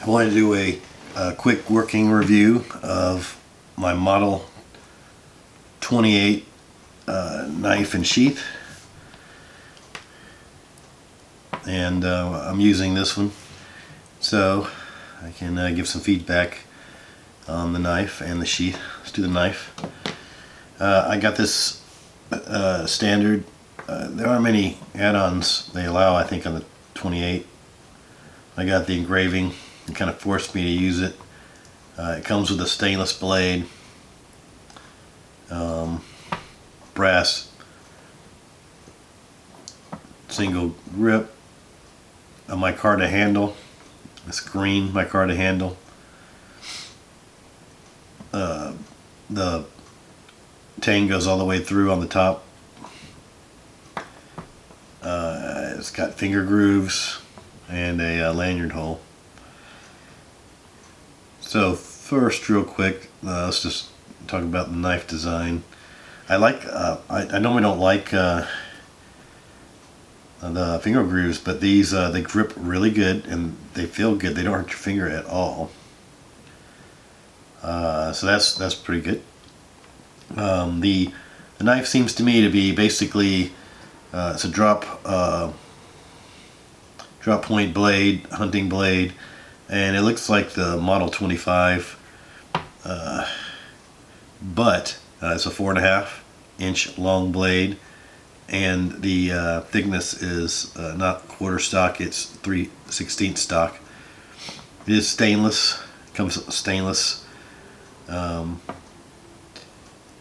I wanted to do a quick working review of my Model 28 knife and sheath, and I'm using this one so I can give some feedback on the knife and the sheath. Let's do the knife. I got this standard. There aren't many add-ons they allow, I think, on the 28. I got the engraving. It kind of forced me to use it. It comes with a stainless blade, brass single grip, a micarta handle. This green micarta handle. The tang goes all the way through on the top. It's got finger grooves and a lanyard hole. So first, real quick, let's just talk about the knife design. I like. I normally don't like the finger grooves, but these they grip really good and they feel good. They don't hurt your finger at all. So that's pretty good. The knife seems to me to be basically it's a drop point blade, hunting blade, and it looks like the Model 25, but it's a 4.5-inch long blade, and the thickness is not quarter stock, it's 3/16 stock. It is stainless, comes stainless,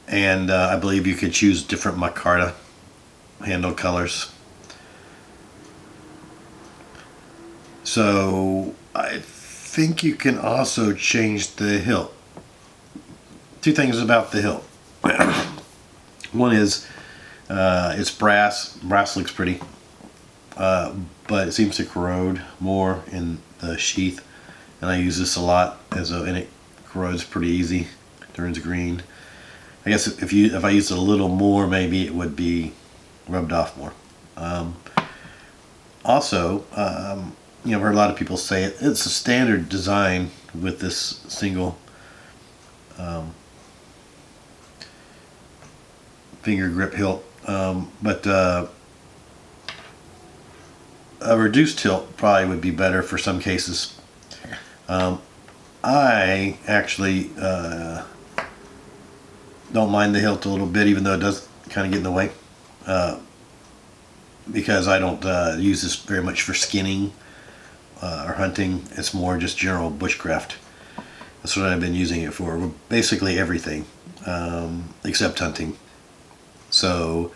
and I believe you could choose different micarta handle colors. So I think you can also change the hilt. Two things about the hilt. One is it's brass. Brass looks pretty, but it seems to corrode more in the sheath, and I use this a lot and it corrodes pretty easy. Turns green. I guess if I used it a little more, maybe it would be rubbed off more. Also, I've heard a lot of people say it's a standard design with this single finger grip hilt, but a reduced hilt probably would be better for some cases. I actually don't mind the hilt a little bit, even though it does kind of get in the way, because I don't use this very much for skinning or hunting. It's more just general bushcraft. That's what I've been using it for. Basically everything except hunting. So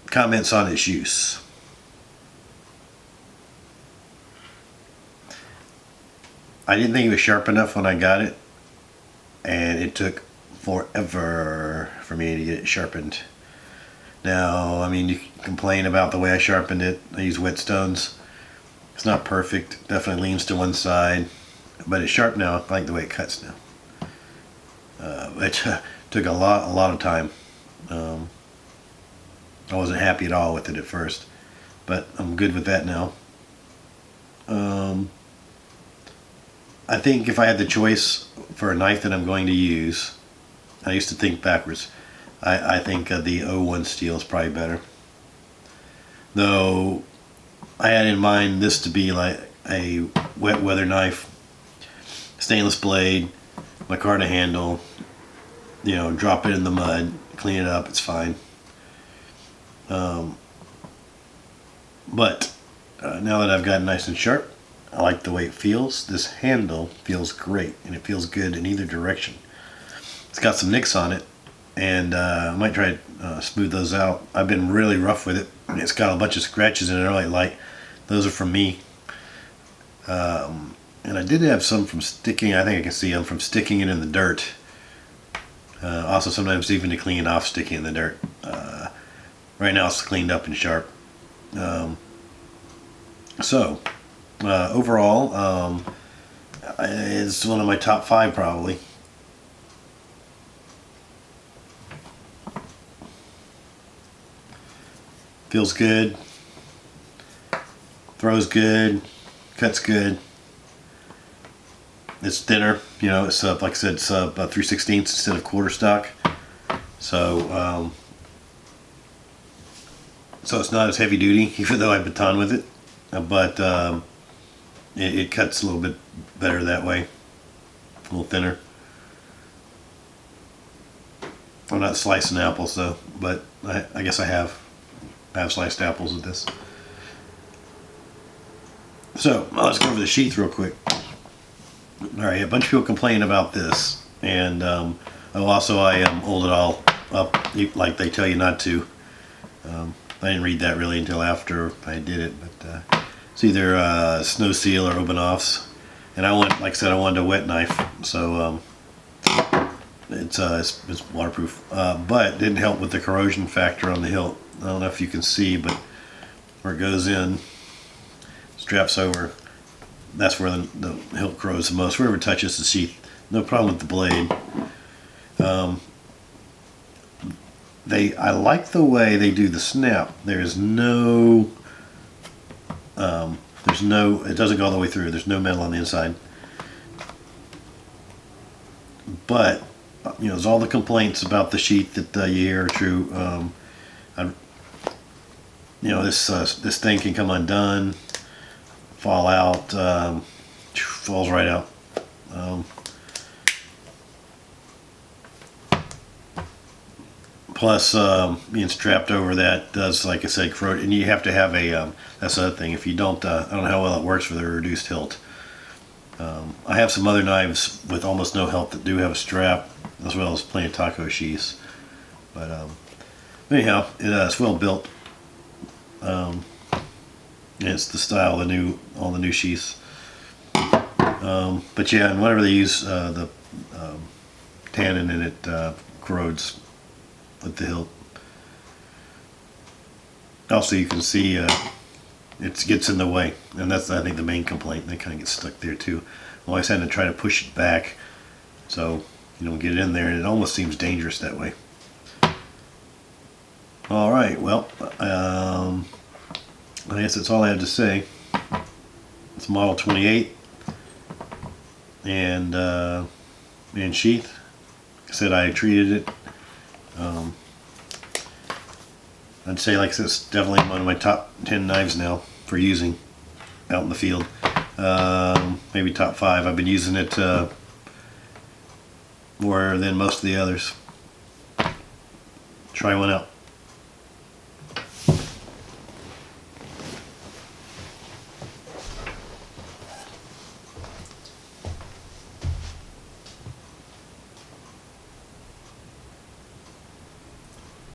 comments on its use. I didn't think it was sharp enough when I got it, and it took forever for me to get it sharpened. Now, I mean, you can complain about the way I sharpened it. I use whetstones. It's not perfect. Definitely leans to one side, but it's sharp now. I like the way it cuts now. It took a lot of time. I wasn't happy at all with it at first, but I'm good with that now. I think if I had the choice for a knife that I'm going to use, I used to think backwards. I think the 01 steel is probably better. Though I had in mind this to be like a wet weather knife, stainless blade, micarta handle, drop it in the mud, clean it up, it's fine. But now that I've got it nice and sharp, I like the way it feels. This handle feels great, and it feels good in either direction. It's got some nicks on it, and I might try to smooth those out. I've been really rough with it. It's got a bunch of scratches in it I really like. Those are from me. And I did have some from sticking, I think I can see them from sticking it in the dirt. Also sometimes even to clean off sticking in the dirt. Right now it's cleaned up and sharp. Overall, it's one of my top 5 probably. Feels good. Grows good, cuts good. It's thinner, you know. It's like I said, it's about 3/16 instead of quarter stock. So so it's not as heavy duty, even though I baton with it. But it cuts a little bit better that way, a little thinner. I'm not slicing apples though, but I guess I have sliced apples with this. So let's go over the sheath real quick. All right, a bunch of people complain about this, and also I oiled it all up like they tell you not to. I didn't read that really until after I did it, but it's either Snow Seal or Oben-Offs, and I want, like I said, I wanted a wet knife, so it's waterproof, but it didn't help with the corrosion factor on the hilt. I don't know if you can see, but where it goes in, straps over, that's where the hilt corrodes the most. Wherever it touches the sheath, no problem with the blade. I like the way they do the snap. There's no, it doesn't go all the way through. There's no metal on the inside. But you know, there's all the complaints about the sheath that you hear are true. You know, this thing can come undone, fall out, falls right out. Plus, being strapped over that does, like I said, corrode, and you have to have a. That's the other thing. If you don't, I don't know how well it works with a reduced hilt. I have some other knives with almost no hilt that do have a strap, as well as plenty of taco sheaths. But anyhow, it's well built. And it's the style of all the new sheaths. But yeah, and whenever they use the tannin in it, corrodes with the hilt. Also, you can see it gets in the way, and that's, I think, the main complaint. They kind of get stuck there too. I'm always having to try to push it back, so you don't get it in there, and it almost seems dangerous that way. All right, well, I guess that's all I have to say. It's Model 28 and sheath. Like I said, I treated it. I'd say, like I said, it's definitely one of my top 10 knives now for using out in the field. Maybe top 5. I've been using it more than most of the others. Try one out.